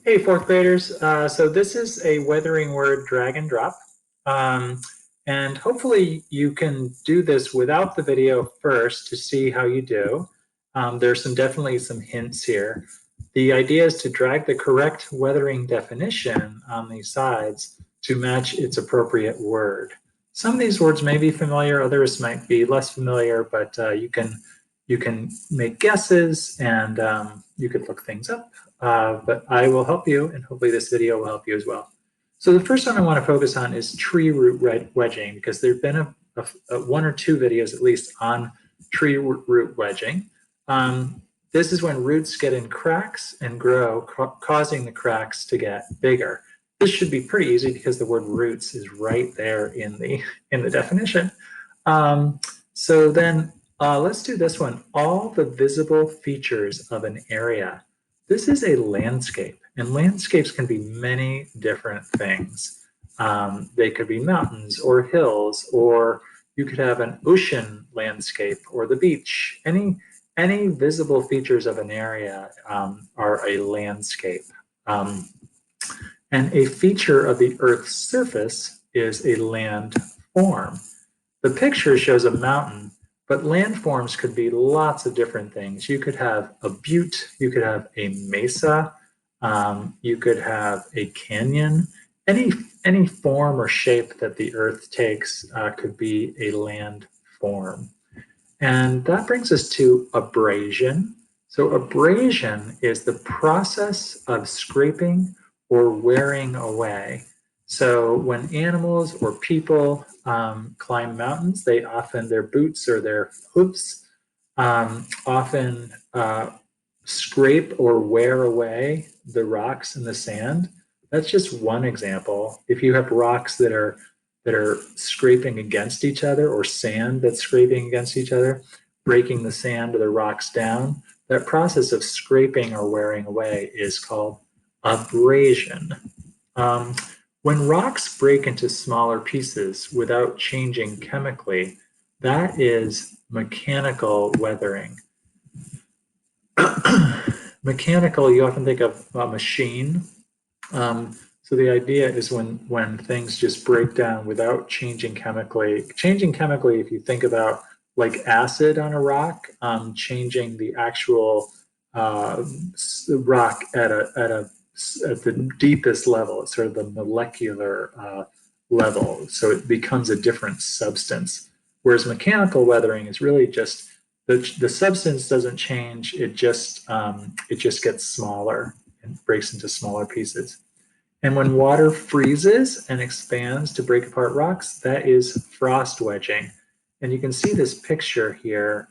Hey, fourth graders. So this is a weathering word drag and drop. Um, and hopefully you can do this without the video first to see how you do. There's definitely some hints here. The idea is to drag the correct weathering definition on these sides to match its appropriate word. Some of these words may be familiar, others might be less familiar, but you can make guesses and you could look things up. But I will help you, and hopefully this video will help you as well. So the first one I want to focus on is tree root wedging, because there have been one or two videos at least on tree root wedging. This is when roots get in cracks and grow, causing the cracks to get bigger. This should be pretty easy because the word roots is right there in the definition. So then let's do this one. All the visible features of an area. This is a landscape, and landscapes can be many different things. They could be mountains or hills, or you could have an ocean landscape or the beach. Any visible features of an area are a landscape. And a feature of the Earth's surface is a landform. The picture shows a mountain, but landforms could be lots of different things. You could have a butte, you could have a mesa, you could have a canyon. Any form or shape that the Earth takes could be a landform. And that brings us to abrasion. So abrasion is the process of scraping or wearing away. So when animals or people climb mountains, they often, their boots or their hooves often scrape or wear away the rocks and the sand. That's just one example. If you have rocks that are scraping against each other, or sand that's scraping against each other, breaking the sand or the rocks down, that process of scraping or wearing away is called abrasion. When rocks break into smaller pieces without changing chemically, that is mechanical weathering. Mechanical, you often think of a machine. So the idea is when things just break down without changing chemically. Changing chemically, if you think about like acid on a rock, changing the actual rock at the deepest level, it's sort of the molecular level. So it becomes a different substance. Whereas mechanical weathering is really just the substance doesn't change. It just gets smaller and breaks into smaller pieces. And when water freezes and expands to break apart rocks, that is frost wedging. And you can see this picture here.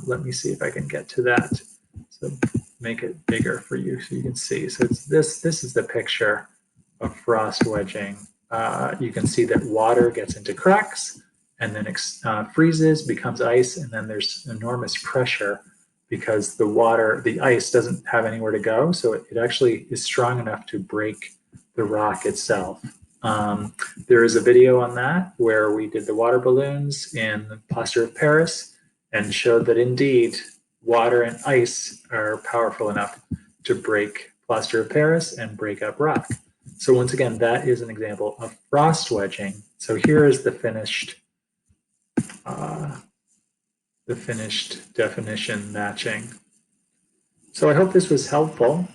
Let me see if I can get to that. So make it bigger for you so you can see. So it's this is the picture of frost wedging. You can see that water gets into cracks and then freezes, becomes ice, and then there's enormous pressure because the ice doesn't have anywhere to go. So it actually is strong enough to break the rock itself. There is a video on that where we did the water balloons in the plaster of Paris and showed that indeed water and ice are powerful enough to break plaster of Paris and break up rock. So once again, that is an example of frost wedging. So here is the finished definition matching. So I hope this was helpful.